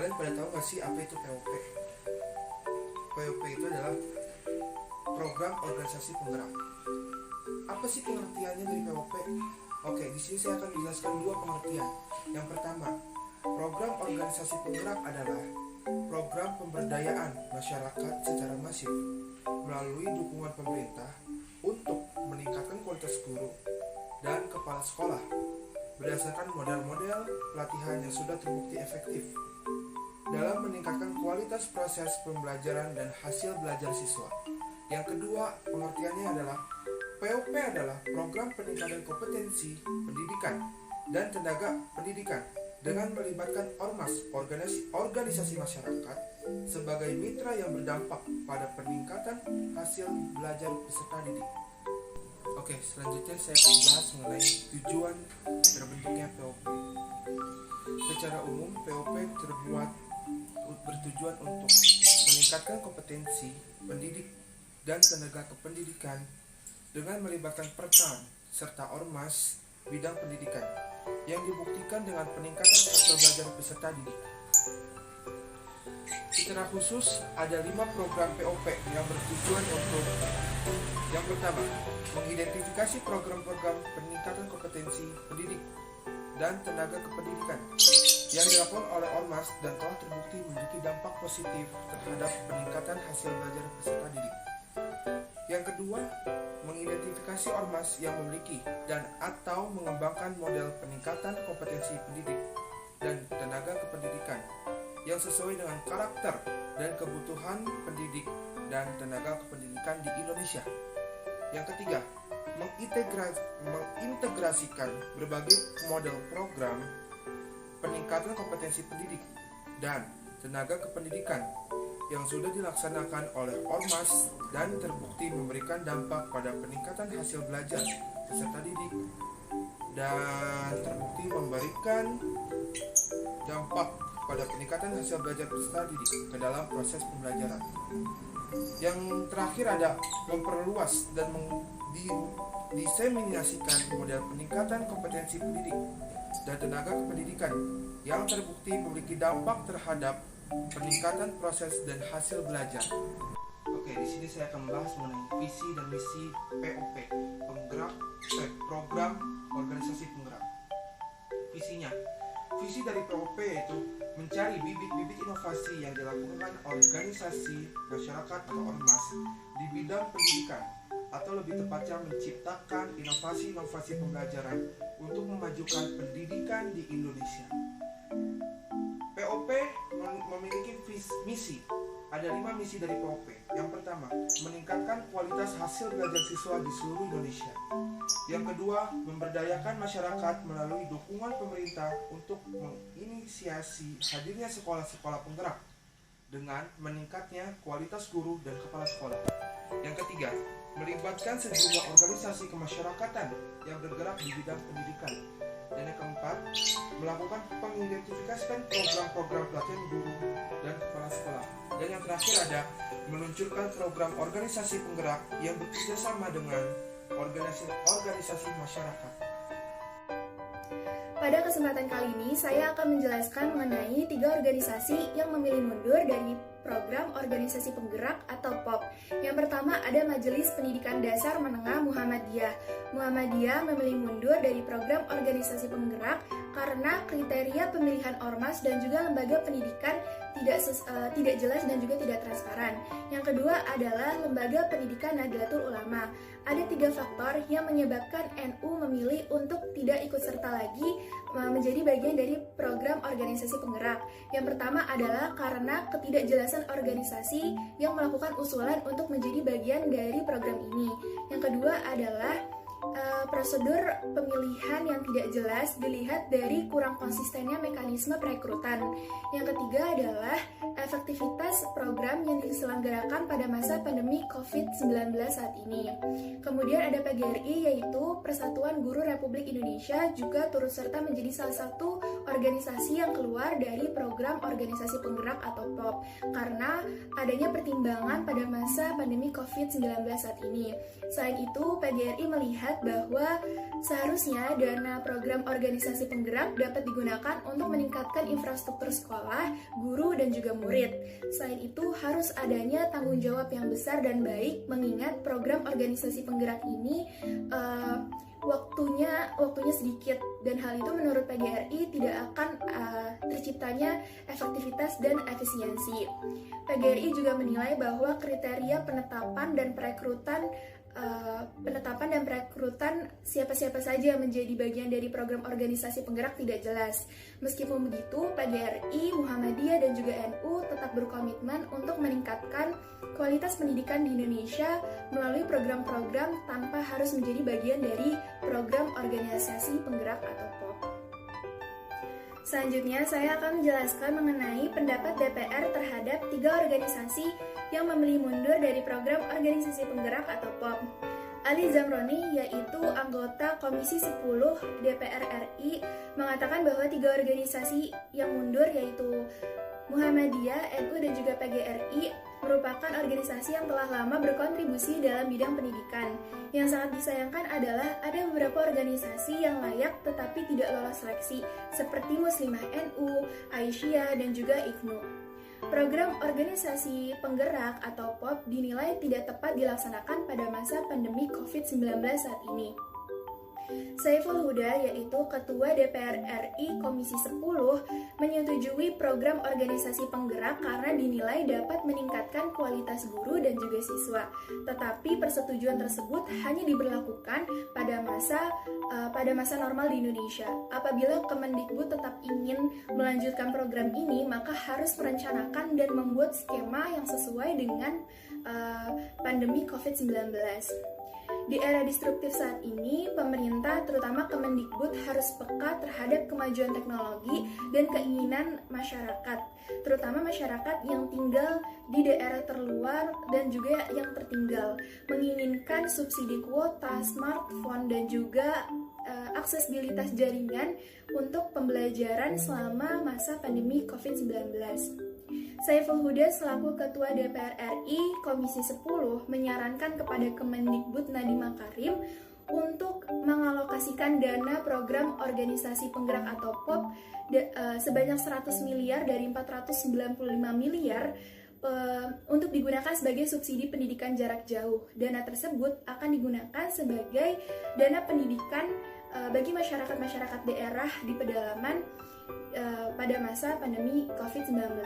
Kalian pada tahu gak sih apa itu POP? POP itu adalah program organisasi penggerak. Apa sih pengertiannya dari POP? Oke, di sini saya akan menjelaskan dua pengertian. Yang pertama, program organisasi penggerak adalah program pemberdayaan masyarakat secara masif melalui dukungan pemerintah untuk meningkatkan kualitas guru dan kepala sekolah berdasarkan model-model pelatihan yang sudah terbukti efektif dalam meningkatkan kualitas proses pembelajaran dan hasil belajar siswa. Yang kedua, pengertiannya adalah POP adalah program peningkatan kompetensi pendidikan dan tenaga pendidikan dengan melibatkan ormas, organisasi masyarakat sebagai mitra yang berdampak pada peningkatan hasil belajar peserta didik. Oke, selanjutnya saya akan bahas mengenai tujuan terbentuknya POP. Secara umum, POP bertujuan untuk meningkatkan kompetensi pendidik dan tenaga kependidikan dengan melibatkan peran serta ormas bidang pendidikan yang dibuktikan dengan peningkatan hasil belajar peserta didik. Secara khusus, ada 5 program POP yang bertujuan untuk: yang pertama, mengidentifikasi program-program peningkatan kompetensi pendidik dan tenaga kependidikan yang dilakukan oleh ormas dan telah terbukti memiliki dampak positif terhadap peningkatan hasil belajar peserta didik. Yang kedua, mengidentifikasi ormas yang memiliki dan atau mengembangkan model peningkatan kompetensi pendidik dan tenaga kependidikan yang sesuai dengan karakter dan kebutuhan pendidik dan tenaga kependidikan di Indonesia. Yang ketiga, mengintegrasikan berbagai model program peningkatan kompetensi pendidik dan tenaga kependidikan yang sudah dilaksanakan oleh ormas dan terbukti memberikan dampak pada peningkatan hasil belajar peserta didik dan terbukti memberikan dampak pada peningkatan hasil belajar peserta didik ke dalam proses pembelajaran. Yang terakhir ada memperluas dan diseminasikan model peningkatan kompetensi pendidik dan tenaga kependidikan yang terbukti memiliki dampak terhadap peningkatan proses dan hasil belajar. Oke, di sini saya akan membahas mengenai visi dan misi POP, program organisasi penggerak. Visinya, visi dari POP yaitu mencari bibit-bibit inovasi yang dilakukan organisasi masyarakat atau ormas di bidang pendidikan, atau lebih tepatnya menciptakan inovasi-inovasi pembelajaran untuk memajukan pendidikan di Indonesia. POP memiliki misi. Ada 5 misi dari POP. Yang pertama, meningkatkan kualitas hasil belajar siswa di seluruh Indonesia. Yang kedua, memberdayakan masyarakat melalui dukungan pemerintah untuk menginisiasi hadirnya sekolah-sekolah penggerak dengan meningkatnya kualitas guru dan kepala sekolah. Yang ketiga, melibatkan sejumlah organisasi kemasyarakatan yang bergerak di bidang pendidikan. Dan yang keempat, melakukan mengidentifikasikan program-program pelatihan guru dan kepala sekolah. Dan yang terakhir ada meluncurkan program organisasi penggerak yang bekerjasama dengan organisasi masyarakat. Pada kesempatan kali ini, saya akan menjelaskan mengenai 3 organisasi yang memilih mundur dari program organisasi penggerak atau POP. Yang pertama ada Majelis Pendidikan Dasar Menengah Muhammadiyah. Muhammadiyah memilih mundur dari program organisasi penggerak karena kriteria pemilihan ormas dan juga lembaga pendidikan tidak jelas dan juga tidak transparan. Yang kedua adalah Lembaga Pendidikan Nahdlatul Ulama. Ada 3 faktor yang menyebabkan NU memilih untuk tidak ikut serta lagi menjadi bagian dari program organisasi penggerak. Yang pertama adalah karena ketidakjelasan organisasi yang melakukan usulan untuk menjadi bagian dari program ini. Yang kedua adalah prosedur pemilihan yang tidak jelas dilihat dari kurang konsistennya mekanisme perekrutan. Yang ketiga adalah efektivitas program yang diselenggarakan pada masa pandemi COVID-19 saat ini. Kemudian ada PGRI, yaitu Persatuan Guru Republik Indonesia, juga turut serta menjadi salah satu organisasi yang keluar dari program organisasi penggerak atau POP karena adanya pertimbangan pada masa pandemi COVID-19 saat ini. Selain itu, PGRI melihat bahwa seharusnya dana program organisasi penggerak dapat digunakan untuk meningkatkan infrastruktur sekolah, guru, dan juga murid. Selain itu, harus adanya tanggung jawab yang besar dan baik mengingat program organisasi penggerak ini waktunya sedikit, dan hal itu menurut PGRI tidak akan terciptanya efektivitas dan efisiensi. PGRI juga menilai bahwa kriteria penetapan dan perekrutan siapa-siapa saja menjadi bagian dari program organisasi penggerak tidak jelas. Meskipun begitu, PGRI, Muhammadiyah, dan juga NU tetap berkomitmen untuk meningkatkan kualitas pendidikan di Indonesia melalui program-program tanpa harus menjadi bagian dari program organisasi penggerak atau POP. Selanjutnya, saya akan menjelaskan mengenai pendapat DPR terhadap 3 organisasi yang memilih mundur dari program organisasi penggerak atau POP. Ali Zamroni, yaitu anggota Komisi 10 DPR RI, mengatakan bahwa 3 organisasi yang mundur, yaitu Muhammadiyah, NU, dan juga PGRI, merupakan organisasi yang telah lama berkontribusi dalam bidang pendidikan. Yang sangat disayangkan adalah ada beberapa organisasi yang layak tetapi tidak lolos seleksi, seperti Muslimah NU, Aisyah, dan juga IGNU. Program organisasi penggerak atau POP dinilai tidak tepat dilaksanakan pada masa pandemi COVID-19 saat ini. Saiful Huda, yaitu Ketua DPR RI Komisi 10, menyetujui program organisasi penggerak karena dinilai dapat meningkatkan kualitas guru dan juga siswa. Tetapi persetujuan tersebut hanya diberlakukan pada masa normal di Indonesia. Apabila Kemendikbud tetap ingin melanjutkan program ini, maka harus merencanakan dan membuat skema yang sesuai dengan pandemi COVID-19. Di era disruptif saat ini, pemerintah, terutama Kemendikbud, harus peka terhadap kemajuan teknologi dan keinginan masyarakat, terutama masyarakat yang tinggal di daerah terluar dan juga yang tertinggal, menginginkan subsidi kuota, smartphone, dan juga aksesibilitas jaringan untuk pembelajaran selama masa pandemi COVID-19. Saiful Huda selaku Ketua DPR RI Komisi 10 menyarankan kepada Kemendikbud Nadiem Makarim untuk mengalokasikan dana program organisasi penggerak atau POP sebanyak 100 miliar dari 495 miliar untuk digunakan sebagai subsidi pendidikan jarak jauh. Dana tersebut akan digunakan sebagai dana pendidikan bagi masyarakat-masyarakat daerah di pedalaman pada masa pandemi COVID-19.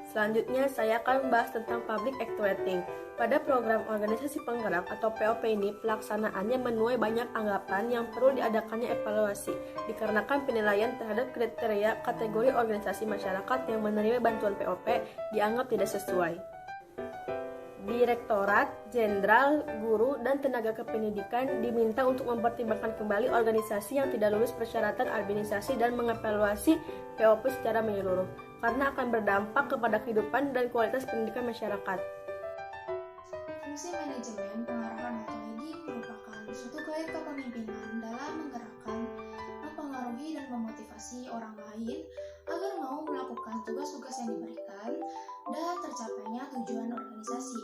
Selanjutnya, saya akan membahas tentang Public Actuating. Pada program organisasi penggerak atau POP ini, pelaksanaannya menuai banyak anggapan yang perlu diadakannya evaluasi, dikarenakan penilaian terhadap kriteria kategori organisasi masyarakat yang menerima bantuan POP dianggap tidak sesuai. Direktorat Jenderal Guru dan Tenaga Kependidikan diminta untuk mempertimbangkan kembali organisasi yang tidak lulus persyaratan administrasi dan mengevaluasi POP secara menyeluruh, karena akan berdampak kepada kehidupan dan kualitas pendidikan masyarakat. Fungsi manajemen pengarahan atau leading merupakan suatu gaya kepemimpinan dalam menggerakkan, mempengaruhi, dan memotivasi orang lain agar mau melakukan tugas-tugas yang diberikan dan tercapainya tujuan organisasi.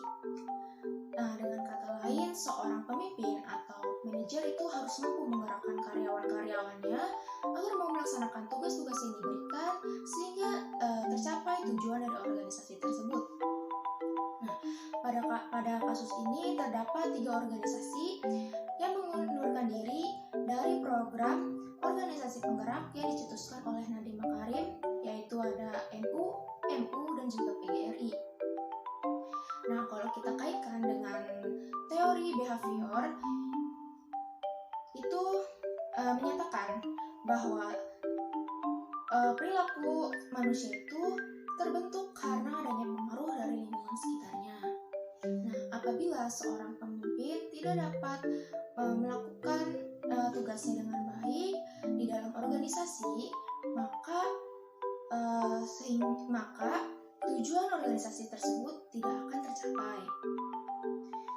Nah, dengan kata lain, seorang pemimpin atau manajer itu harus mampu menggerakkan karyawan-karyawannya agar mau melaksanakan tugas-tugas yang diberikan sehingga tercapai tujuan dari organisasi tersebut. Nah, pada kasus ini terdapat 3 organisasi yang mengundurkan diri dari program organisasi penggerak yang dicetuskan oleh Nadiem Makarim, yaitu ada NU, MU, dan juga PGRI. Nah, kalau kita kaitkan dengan teori behavior, itu menyatakan bahwa perilaku manusia itu terbentuk karena adanya pengaruh dari lingkungan sekitarnya. Nah, apabila seorang pemimpin tidak dapat melakukan tugasnya dengan baik di dalam organisasi, maka tujuan organisasi tersebut tidak akan tercapai.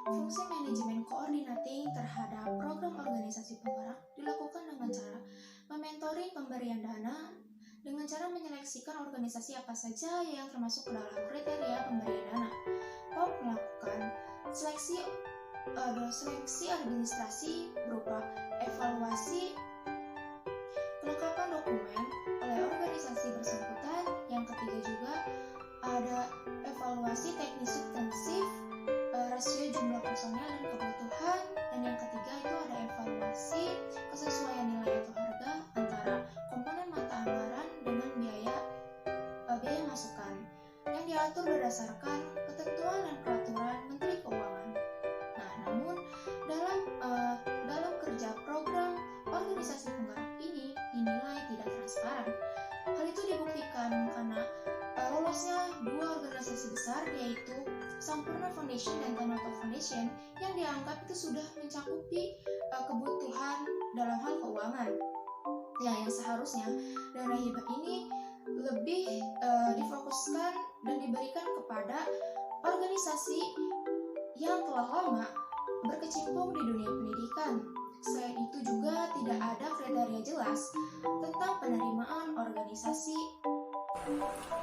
Fungsi manajemen coordinating terhadap program organisasi penggerak dilakukan dengan cara mementoring pemberian dana memastikan organisasi apa saja yang termasuk ke dalam kriteria pemberian dana. POP melakukan seleksi administrasi berupa evaluasi kelengkapan dokumen oleh organisasi bersangkutan. Yang ketiga juga ada evaluasi teknis substansif, rasio jumlah personel dan kebutuhan. Dan yang ketiga itu ada evaluasi kesesuaian nilai atau harga antara komponen mata anggaran dengan biaya masukan yang diatur berdasarkan ketentuan dan peraturan Menteri Keuangan. Nah, namun dalam kerja program organisasi penggerak ini dinilai tidak transparan. Hal itu dibuktikan karena lolosnya dua organisasi besar, yaitu Sampurna Foundation dan Tanoto Foundation, yang dianggap itu sudah mencakupi kebutuhan dalam hal keuangan. Ya, yang seharusnya dana hibah ini lebih difokuskan dan diberikan kepada organisasi yang telah lama berkecimpung di dunia pendidikan. Selain itu juga tidak ada kriteria jelas tentang penerimaan organisasi.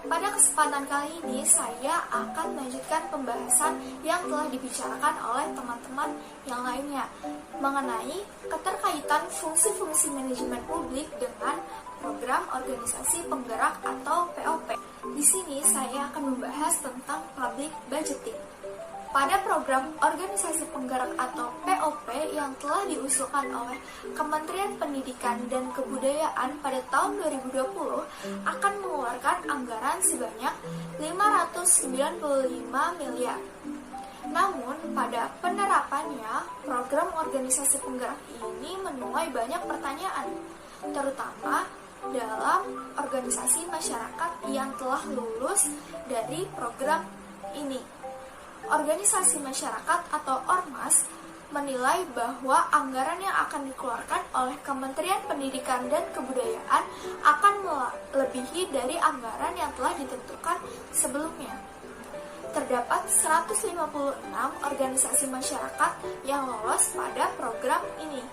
Pada kesempatan kali ini, saya akan melanjutkan pembahasan yang telah dibicarakan oleh teman-teman yang lainnya mengenai keterkaitan fungsi-fungsi manajemen publik dengan program organisasi penggerak atau POP. Di sini saya akan membahas tentang public budgeting. Pada program organisasi penggerak atau POP yang telah diusulkan oleh Kementerian Pendidikan dan Kebudayaan pada tahun 2020 akan mengeluarkan anggaran sebanyak 595 miliar. Namun, pada penerapannya, program organisasi penggerak ini menuai banyak pertanyaan, terutama dalam organisasi masyarakat yang telah lulus dari program ini. Organisasi masyarakat atau Ormas menilai bahwa anggaran yang akan dikeluarkan oleh Kementerian Pendidikan dan Kebudayaan akan melebihi dari anggaran yang telah ditentukan sebelumnya. Terdapat 156 organisasi masyarakat yang lolos pada program ini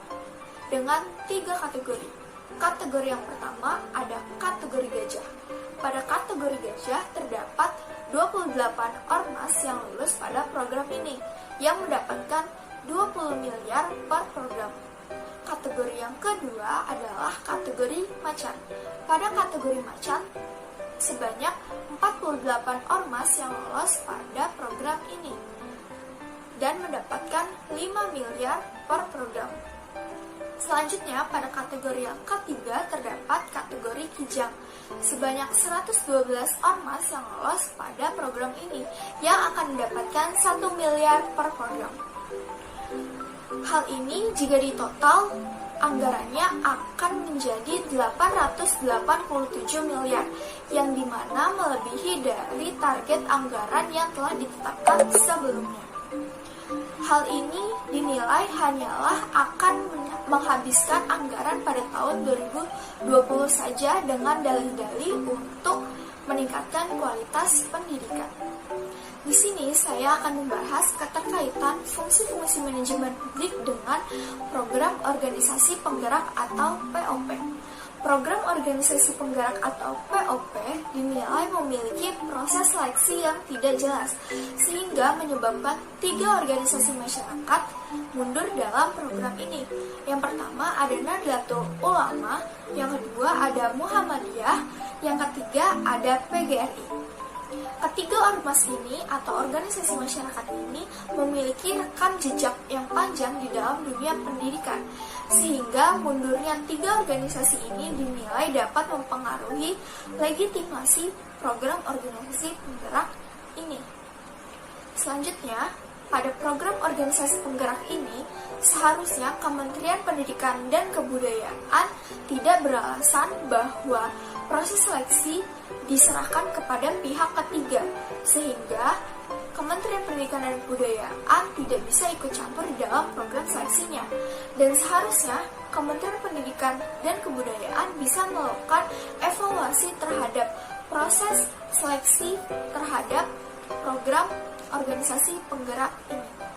dengan 3 kategori. Kategori yang pertama ada kategori gajah. Pada kategori gajah terdapat 28 ormas yang lulus pada program ini yang mendapatkan 20 miliar per program. Kategori yang kedua adalah kategori macan. Pada kategori macan sebanyak 48 ormas yang lolos pada program ini dan mendapatkan 5 miliar per program. Selanjutnya, pada kategori yang ketiga terdapat kategori kijang. Sebanyak 112 ormas yang lolos pada program ini yang akan mendapatkan 1 miliar per program. Hal ini jika ditotal, anggarannya akan menjadi 887 miliar, yang dimana melebihi dari target anggaran yang telah ditetapkan sebelumnya. Hal ini dinilai hanyalah akan menghabiskan anggaran pada tahun 2020 saja dengan dalih-dalih untuk meningkatkan kualitas pendidikan. Di sini saya akan membahas keterkaitan fungsi-fungsi manajemen publik dengan program organisasi penggerak atau POP. Program organisasi penggerak atau POP dinilai memiliki proses seleksi yang tidak jelas, sehingga menyebabkan 3 organisasi masyarakat mundur dalam program ini. Yang pertama ada Nahdlatul Ulama, yang kedua ada Muhammadiyah, yang ketiga ada PGRI. Ketiga ormas ini atau organisasi masyarakat ini memiliki rekam jejak yang panjang di dalam dunia pendidikan, sehingga mundurnya 3 organisasi ini dinilai dapat mempengaruhi legitimasi program organisasi penggerak ini. Selanjutnya, pada program organisasi penggerak ini, seharusnya Kementerian Pendidikan dan Kebudayaan tidak beralasan bahwa proses seleksi diserahkan kepada pihak ketiga, sehingga Kementerian Pendidikan dan Kebudayaan tidak bisa ikut campur di dalam program seleksinya. Dan seharusnya Kementerian Pendidikan dan Kebudayaan bisa melakukan evaluasi terhadap proses seleksi terhadap program organisasi penggerak ini.